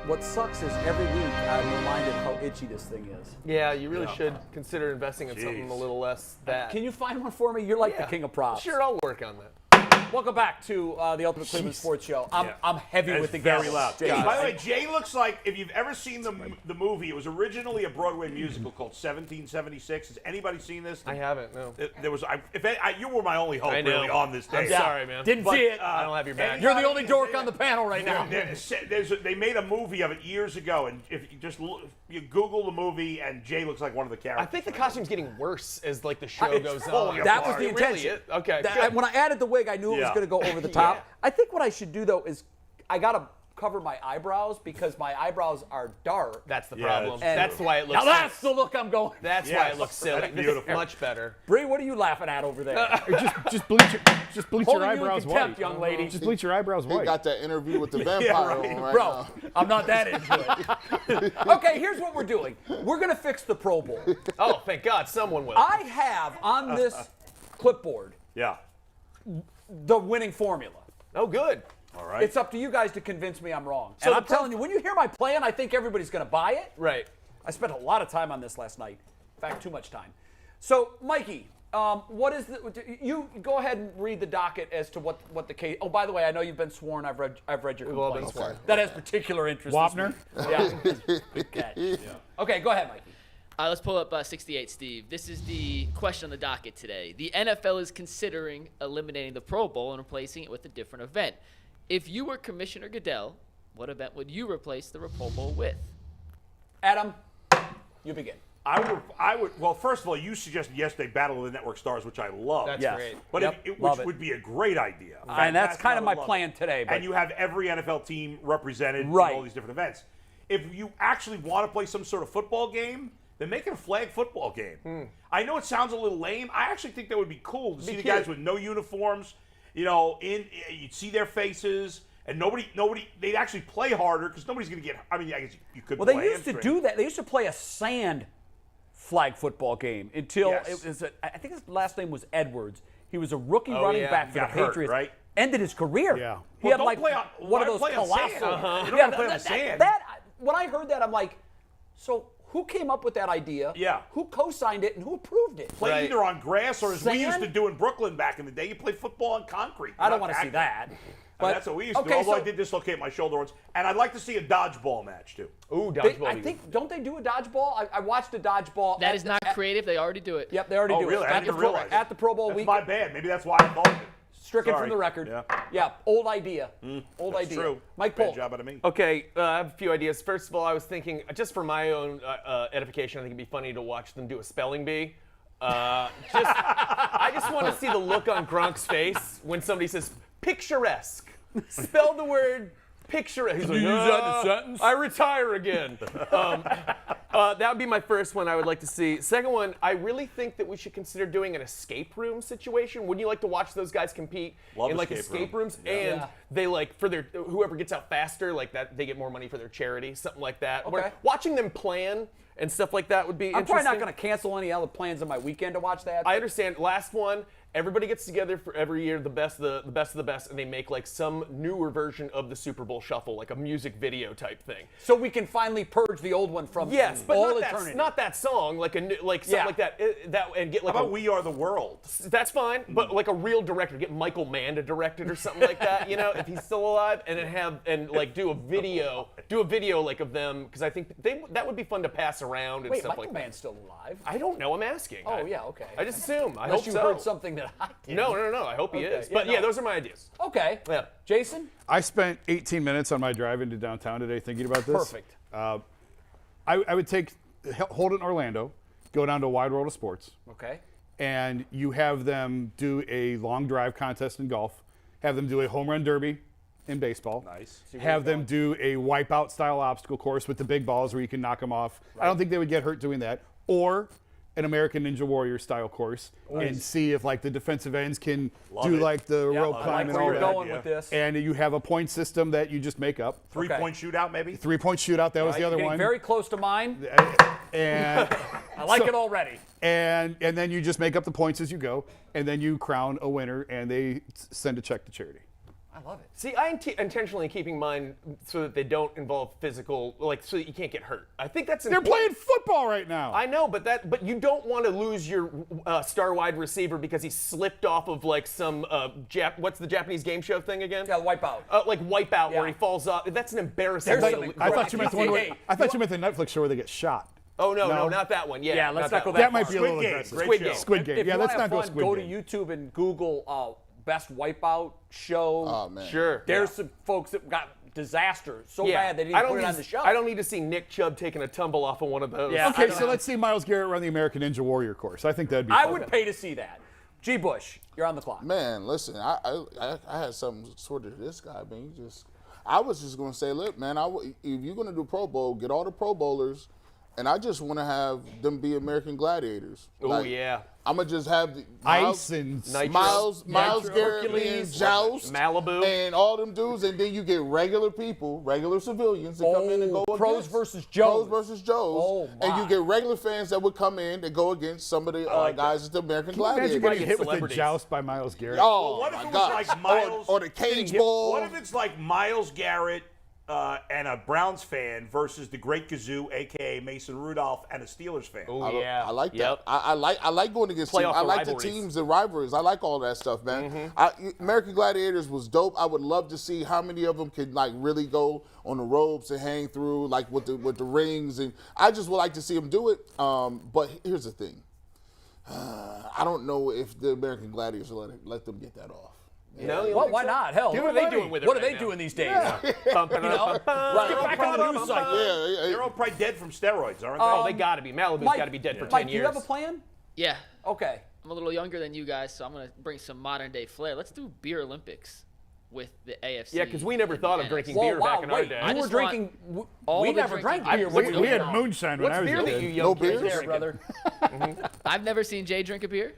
What sucks is every week I'm reminded how itchy this thing is. Yeah, you really should consider investing in something a little less that. Can you find one for me? You're like the king of props. Sure, I'll work on that. Welcome back to the Ultimate Cleveland Sports Show. I'm heavy with the very guests. loud. Jay. By the way, Jay looks like, if you've ever seen the movie, it was originally a Broadway musical called 1776. Has anybody seen this? I haven't, no. There was, you were my only hope really on this day. I'm sorry, man. Didn't see it. I don't have your back. You're the only dork on the panel right now. They made a movie of it years ago, and if you just you Google the movie, and Jay looks like one of the characters. I think the costume's getting worse as like the show goes on. That was the It intention. Really is. Okay. When I added the wig, I knew it was going to go over the top. I think what I should do though is I got to cover my eyebrows because my eyebrows are dark. That's the problem. That's That's why it looks. Now that's the look I'm going. That's why it looks silly. That's This beautiful. is much better. Bree, what are you laughing at over there? Just bleach your Holding you in eyebrows contempt, white. young lady. Just bleach your eyebrows He white. got that interview with the vampire on right Bro, now. I'm not that into it. Okay, here's what we're doing. We're going to fix the Pro Bowl. Oh, thank God, someone will. I have on this clipboard Yeah. the winning formula. Oh, good. All right. It's up to you guys to convince me I'm wrong. So I'm telling you, when you hear my plan, I think everybody's going to buy it. Right. I spent a lot of time on this last night. In fact, too much time. So, Mikey, what is you go ahead and read the docket as to what the case. Oh, by the way, I know you've been sworn. I've read your We've all complaints. been sworn. That has particular interest. Wapner? Yeah. Good catch. Okay, go ahead, Mikey. Let's pull up 68, Steve. This is the question on the docket today. The NFL is considering eliminating the Pro Bowl and replacing it with a different event. If you were Commissioner Goodell, what event would you replace the Pro Bowl with? Adam, you begin. I would. Well, first of all, you suggested yesterday Battle of the Network Stars, which I love. That's Yes. great. But Yep, which love it. would be a great idea. And that's Fantastic. kind of I my would love plan it. today. But And you have every NFL team represented Right. in all these different events. If you actually want to play some sort of football game, then make it a flag football game. I know it sounds a little lame. I actually think that would be cool to see the cute. guys with no uniforms. You'd see their faces. And they'd actually play harder because nobody's going to get. I mean, I guess you could. well, play they used to do that. They used to play a sand flag football game until Yes. it was. I think his last name was Edwards. He was a rookie running yeah. back for the Got hurt, Patriots. right? Ended his career. Yeah. He Well, had don't like play on- one of why those play on sand? colossal. You don't gotta play on the sand. When I heard that, I'm like, so who came up with that idea? Yeah. Who co-signed it and who approved it? Play Right. either on grass or as we used Sand? to do in Brooklyn back in the day. You play football on concrete. I don't not want to see back. that. But that's what we used to do. okay, Although I so- did dislocate my shoulder once, and I'd like to see a dodgeball match too. Ooh, They- dodgeball. I think don't they do a dodgeball? I watched a dodgeball. That at is the- not at- creative. They already do it. Yep, they already Oh, do really? it I at the didn't Pro, realize at the Pro Bowl That's week. my bad. Maybe that's why I thought of it. Stricken Sorry. from the record. Yeah. Old idea. Old That's idea. true. Mike Bad Pohl. job out of me. Okay, I have a few ideas. First of all, I was thinking, just for my own edification, I think it'd be funny to watch them do a spelling bee. I just want to see the look on Gronk's face when somebody says picturesque. Spell the word picturesque. He's like, use that in a sentence? I retire again. That would be my first one I would like to see. Second one, I really think that we should consider doing an escape room situation. Wouldn't you like to watch those guys compete Love in like escape escape room. rooms? Yeah. And Yeah. they like for their whoever gets out faster, like that, they get more money for their charity, something like that. Where Okay. watching them plan and stuff like that would be I'm interesting. probably not going to cancel any other plans on my weekend to watch that. I understand. Last one, everybody gets together for every year, the best of the best, and they make like some newer version of the Super Bowl Shuffle, like a music video type thing. so we can finally purge the old one from Yes, but all not eternity. not that song, like something Yeah. like that. And get like How about a, We Are the World? that's fine, but like a real director, get Michael Mann to direct it or something like that, you know, if he's still alive, and then do a video like of them, because I think that would be fun to pass around and Wait, stuff Michael like Mann's that. still alive? I don't know. I'm asking. Oh, yeah, okay. I just assume. I Unless hope you so. heard something that I did. No. I hope he Okay, is. yeah, But yeah, no. those are my ideas. Okay. Yeah. Jason? I spent 18 minutes on my drive into downtown today thinking about this. Perfect. I would hold it in Orlando, go down to Wide World of Sports, Okay. and you have them do a long drive contest in golf, have them do a home run derby in baseball. Nice. Have them do a wipeout style obstacle course with the big balls where you can knock them off. I don't think they would get hurt doing that. Or an American Ninja Warrior style course and see if like the defensive ends can Love do it. like the Yeah, rope I climb like and where all you're that. going with this. And you have a point system that you just make up. Three-point shootout, maybe? 3-point shootout, that was the other Getting one. very close to mine. And I like it already. and then you just make up the points as you go, and then you crown a winner, and they send a check to charity. I love it. See, I intentionally keeping mine so that they don't involve physical, like so that you can't get hurt. I think that's They're important. playing football right now. I know, but you don't want to lose your star wide receiver because he slipped off of like some what's the Japanese game show thing again? Yeah, Wipeout. Like Wipeout, Yeah. where he falls off. That's an embarrassing. There's way some to incredible- I thought you meant the one. Hey, I thought you meant the Netflix show where they get shot. Oh no, No. not that one. Yeah, let's not go one. that That might be a Squid little Game, aggressive. great Squid show. Game. Squid Game. If Yeah, you let's wanna not have go fun, Squid go Game. to YouTube and Google best Wipeout show. Oh man. Sure. There's some folks that got disaster so Yeah. bad they didn't put it on the show. I don't need to see Nick Chubb taking a tumble off of one of those. Yeah. Okay, so let's see Miles Garrett run the American Ninja Warrior course. I think that'd be I fun. would pay to see that. G. Bush, you're on the clock. Man, listen, I had something sort of this guy, man. I was just gonna say, look, man, if you're gonna do Pro Bowl, get all the Pro Bowlers, and I just want to have them be American gladiators. Oh yeah. I'm gonna just have Ice and Miles Nitro. Garrett being Joust, Malibu. and all them dudes, and then you get regular people, regular civilians that come in and go Pros against. versus Joes. Pros versus Joes. Oh, and my. you get regular fans that would come in that go against some of the guys at the American Imagine Gladiators. getting hit with a celebrities. joust by Miles Garrett. Oh What if my it was God! like Miles or the cage getting ball? What if it's like Miles Garrett and a Browns fan versus the Great Gazoo, aka Mason Rudolph, and a Steelers fan? Oh yeah. I like that. Yep. I like going against teams. Playoff I like rivalries. the teams and rivalries. I like all that stuff, man. American Gladiators was dope. I would love to see how many of them could like really go on the ropes and hang through like with the rings, and I just would like to see them do it. But here's the thing. I don't know if the American Gladiators will let them get that off. No, you Well, don't why think so? not? Hell, What are they doing with it? What are right they now? doing these days? Bum, ba, You know? bum, Get back on the news cycle. Yeah, They're all probably dead from steroids, aren't they? Oh, they got to be. Malibu's Mike, got to be dead for 10 Mike, do years. you have a plan? Yeah. Okay. I'm a little younger than you guys, so I'm going to bring some modern day flair. Let's do beer Olympics with the AFC. Yeah, because we never and thought the of drinking NFC. beer back wow, in our wait, day. I you were just want drinking. all We the never drank drinking beer. beer. We had moonshine when What's I was beer a that you kid. young No kids beers? drinking? brother. I've never seen Jay drink a beer.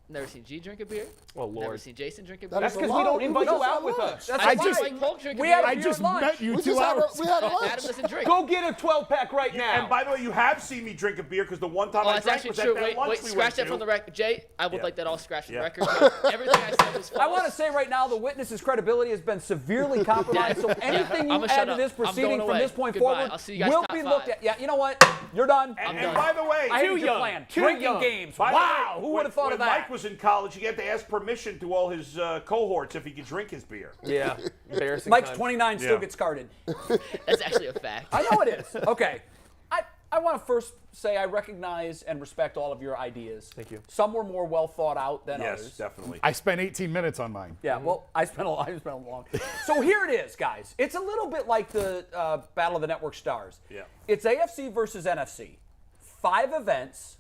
Never seen G drink a beer. Oh, Never Lord. seen Jason drink a beer. That's is a because we lie. don't invite No, you out with look, us. that's I fine. just- Like Polk drink a we beer. had a I beer just at lunch. met you We 2 just had hours. we had Adam lunch. doesn't drink. Go get a 12-pack right now. And by the way, you have seen me drink a beer because the one time Oh, I that's drank actually was true. at that Wait, lunch wait, we scratch went that to. from the record. Jay, I would Yeah. like that all scratched from the Yeah. record. but everything I said was false. I want to say right now the witness's credibility has been severely compromised. So anything I'ma you shut add to up. this I'm going proceeding from away. this point Goodbye. forward I'll see you guys will top be five. looked at. Yeah, you know what? You're done. And by the way, I hated Too your young. plan. Too Drinking young. games. by the Wow, way, who would have thought when of that? Mike was in college, he had to ask permission to all his cohorts if he could drink his beer. Yeah, embarrassing. Mike's times. 29, still Yeah. gets carded. That's actually a fact. I know it is. Okay. I want to first say I recognize and respect all of your ideas. Thank you. Some were more well thought out than Yes, others. definitely. I spent 18 minutes on mine. Yeah, well, I spent a long. So here it is, guys. It's a little bit like the Battle of the Network Stars. Yeah. It's AFC versus NFC. 5 events.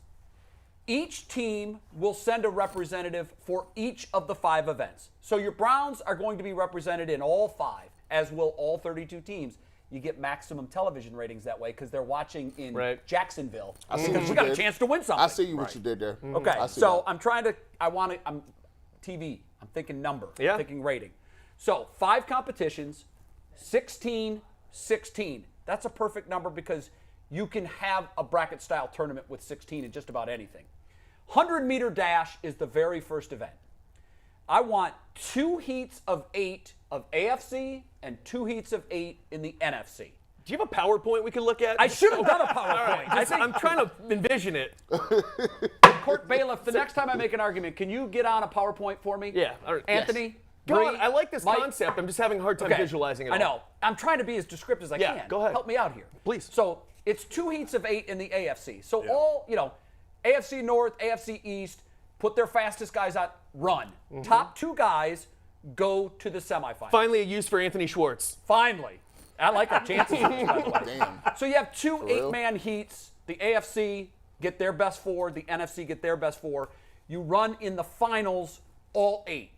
Each team will send a representative for each of the 5 events. So your Browns are going to be represented in all 5, as will all 32 teams. You get maximum television ratings that way because they're watching in Right. Jacksonville. I see what Because you we got a did. chance to win something. I see what you did there. Okay, I see so that. I'm TV. I'm thinking number. Yeah. I'm thinking rating. So 5 competitions, 16. That's a perfect number because you can have a bracket style tournament with 16 in just about anything. 100-meter dash is the very first event. I want 2 heats of 8 of AFC and 2 heats of 8 in the NFC. Do you have a PowerPoint we could look at? I should have done a PowerPoint. I think I'm trying to envision it. Court Bailiff, the next time I make an argument, can you get on a PowerPoint for me? Yeah. All right. Anthony? Go on, Bree, I like this Mike? concept. I'm just having a hard time Okay. visualizing it all. I know. I'm trying to be as descriptive as I Yeah, can. go ahead. Help me out here. Please. So it's 2 heats of 8 in the AFC. So all, AFC North, AFC East, put their fastest guys out, run. Mm-hmm. Top 2 guys go to the semifinals. Finally, a use for Anthony Schwartz. Finally. I like our chances, by the way. Damn. So you have 2 real? 8-man heats. The AFC get their best 4. The NFC get their best 4. You run in the finals all 8.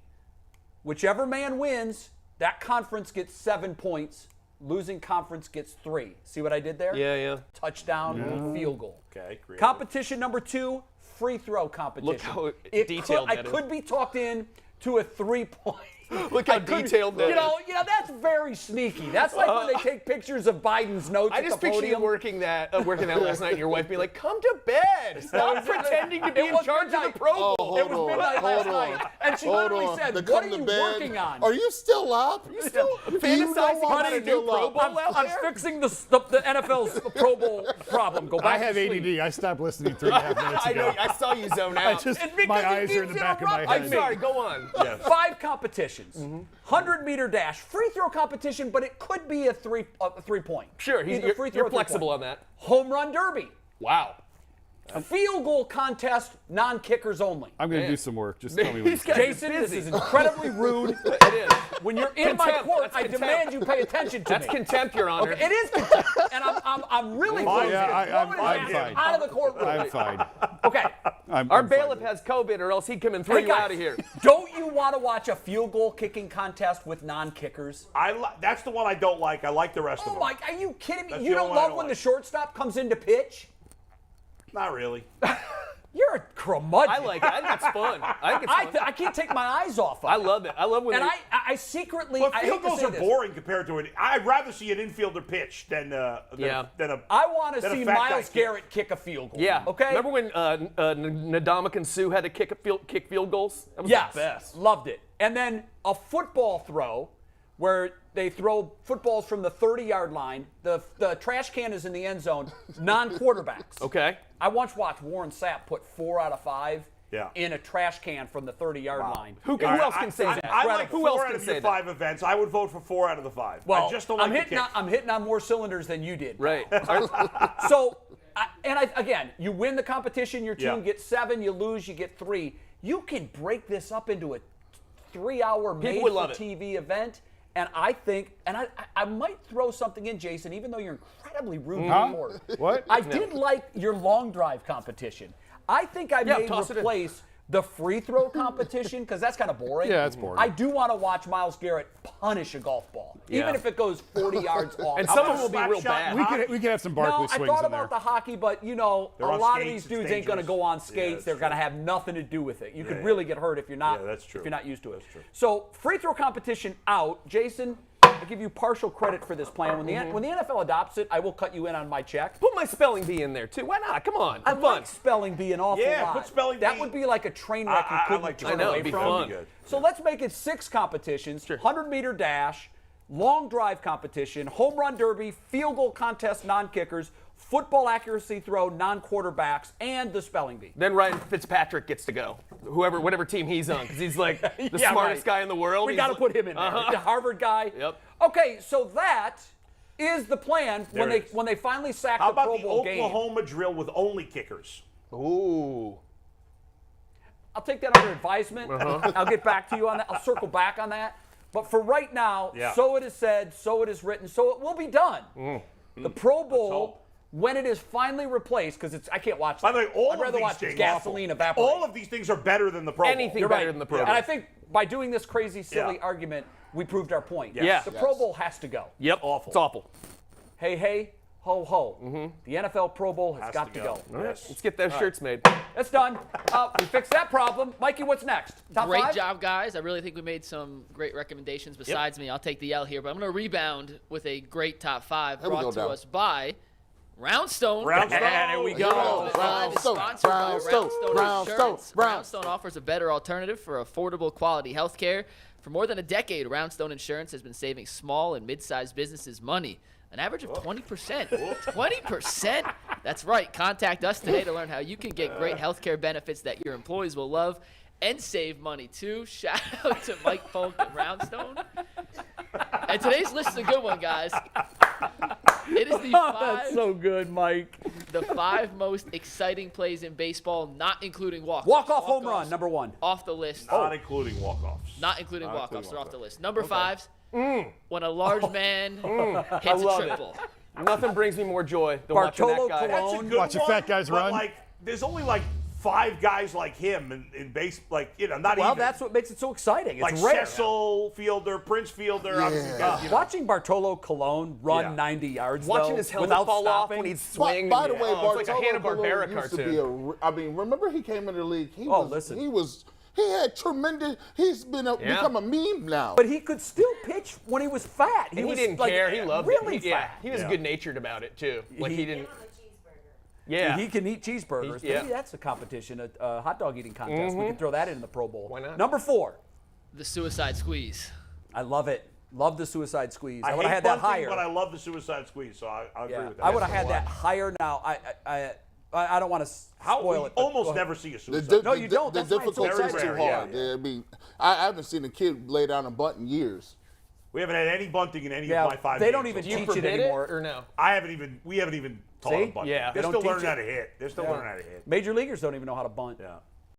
Whichever man wins, that conference gets 7 points. Losing conference gets 3. See what I did there? Yeah. Touchdown, field goal. Okay, creative. Competition number 2, free throw competition. Look how It detailed could, that I is. could be talked in to a 3-point Look how detailed that You know, that's very sneaky. That's like when they take pictures of Biden's notes I at just the picture you podium. working that last night, and your wife being like, "Come to bed. Stop pretending to be in charge of the Pro Bowl." It was midnight last night, and she literally said, "What are you working on?" Are you still up? You still You fantasizing don't about want a to new do Pro that. Bowl out I'm there? fixing the NFL's Pro Bowl problem. Go I back have to sleep. ADD. I stopped listening 3.5 minutes I ago. know. I saw you zone out. It's because my he eyes are in keeps the back of my interrupting I'm head. sorry. Go on. 5 competitions, 100-meter dash, free throw competition, but it could be a three-point. Sure. Either free throw You're or flexible 3-point. on that. Home run derby, Wow. a field goal contest, non-kickers only. I'm going to do some work. Just tell me what He's you got- say. Jason, this busy. is incredibly rude. It is. When you're in my Contempt. court, That's I contempt. demand you pay attention to That's me. contempt, Your Honor. Okay, it is contempt, and I'm really Fine. close. Yeah, I'm fine. Out of the courtroom. I'm fine. Okay. I'm Our fine. bailiff has COVID, or else he'd come and throw Hey, you guys, out of here. don't you want to watch a field goal kicking contest with non-kickers? That's the one I don't like. I like the rest of Oh them. my! Are you kidding me? That's You the don't only one I love don't when the like. shortstop comes in to pitch? Not really. You're a curmudgeon. I like it. I think it's fun. I think it's fun. I can't take my eyes off of I it. love it. I love when And they- I secretly. But I field hate to goals say are this. boring compared to it. I'd rather see an infielder pitch than a. I want to Then a see fat guy Myles kick. Garrett kick a field goal. Yeah. Okay. Remember when Ndamukong Suh had to kick field goals? That was Yes. the best. Loved it. And then a football throw, where they throw footballs from the 30-yard line. The trash can is in the end zone. Non-quarterbacks. Okay. I once watched Warren Sapp put 4 out of 5 Yeah. in a trash can from the 30-yard line. Who else can say that? I like Who 4 else out can of say your that? 5 events. I would vote for 4 out of the 5. Well, I just don't like the kick. I'm hitting on more cylinders than you did. Right. So, again, you win the competition, your team Yeah. gets 7, you lose, you get 3. You can break this up into a 3-hour People would love it. made-for-TV event. And I think, and I might throw something in, Jason, even though you're incredibly rude to the court. What? I did like your long drive competition. I think I may toss it in. replace the free throw competition because that's kind of boring. Yeah, it's boring. I do want to watch Myles Garrett punish a golf ball, even Yeah. if it goes 40 yards off. And How some about of them will be slap real shot? bad. We could have some No, Barkley I swings thought in there. about the hockey, but you know, They're a on lot of skates, these it's dudes ain't going to dangerous. go on Yeah, skates. that's They're going to true. have nothing to do with it. You could yeah. really get hurt if you're not. Yeah, that's true. If you're not used to it. That's true. So free throw competition out, Jason. I give you partial credit for this plan. When the NFL adopts it, I will cut you in on my check. Put my spelling bee in there too. Why not? Come on. I Have fun. like spelling bee an awful Yeah, lot. put spelling that bee- would be like a train wreck you I couldn't like to turn I know, away it'd be from. fun. Good. So let's make it 6 competitions: 100-meter dash, long drive competition, home run derby, field goal contest, non-kickers, football accuracy throw, non-quarterbacks, and the spelling bee. Then Ryan Fitzpatrick gets to go. Whatever team he's on, because he's like the Yeah, smartest right. guy in the world. We He's got to like- put him in there. The Harvard guy. Yep. Okay, so that is the plan There it is. when they finally sack How the Pro about the Bowl game. Oklahoma drill with only kickers? Ooh. I'll take that under advisement. I'll get back to you on that. I'll circle back on that. But for right now, Yeah. so it is said, so it is written, so it will be done. The Pro Bowl, hope. when it is finally replaced, because I can't watch. By the way, all I'd of rather these watch things, gasoline evaporate. all of these things are better than the Pro Bowl. Anything You're better right. than the Pro And Bowl. I think by doing this crazy, silly Yeah. argument, we proved our point. Yeah. The Pro Bowl has to go. Yep. Awful. It's awful. Hey, hey, ho, ho. The NFL Pro Bowl has got to go. Yes. Let's get those shirts made. That's done. We fixed that problem. Mikey, what's next? Top Great 5? job, guys. I really think we made some great recommendations besides me. I'll take the L here, but I'm going to rebound with a great top 5 Here we brought go, to Dow. us by Roundstone. Roundstone. There we go. Top 5 is Brownstone, sponsored by Brownstone, Roundstone Brownstone, Insurance. Brownstone. Roundstone offers a better alternative for affordable quality health care. For more than a decade, Roundstone Insurance has been saving small and mid-sized businesses money. An average of 20%. 20%? That's right. Contact us today to learn how you can get great healthcare benefits that your employees will love and save money too. Shout out to Mike Polk and Roundstone. And today's list is a good one, guys. It is the That's 5, so good, Mike. the 5 most exciting plays in baseball, not including walk-offs. Walk-off home Walk-offs run, number 1. Off the list. Not including walk-offs. Not including Not walk-offs. including They're off the walk-offs. list. Number 5's when a large man hits a love it. triple. Nothing brings me more joy than watching Bartolo that guy. Colon. That's a good Watching one, fat guys but run. Like, there's only like 5 guys like him in base, like, not Well, even. that's what makes it so exciting. It's like rare. Cecil Fielder, Prince Fielder. Obviously, guys, Watching Bartolo Colon run Yeah. 90 yards, Watching though, his helmet without fall off stopping. when he's swinging. By the way, it's like a Bartolo Hanna-Barbera Colon used to cartoon. be I mean, remember he came into the league? Oh, listen. He was He had tremendous. He's become a meme now. But he could still pitch when he was fat. And he was, didn't like, care. He loved really it. fat. He was Yeah. good-natured about it too. Like he didn't. Yeah. Yeah. He can eat cheeseburgers. Yeah. Maybe that's a competition, a hot dog eating contest. We could throw that in the Pro Bowl. Why not? Number 4. The suicide squeeze. I love it. Love the suicide squeeze. I I would hate have had that bunting, higher. but I love the suicide squeeze, so I agree Yeah. with that. I would have had that higher now. I don't want to spoil we it. but go almost ahead. never see a The suicide. No, you don't. The That's why it's so difficulty is exciting. too hard. Very rare, I mean, I haven't seen a kid lay down a bunt in years. We haven't had any bunting in any Yeah, of my 5 they games don't so even Do you teach far. it forbid anymore. it or no? We haven't even taught See? them bunting. Yeah. They're They still don't learning teach how it. to hit. They're still learning how to hit. Major leaguers don't even know how to bunt. Yeah.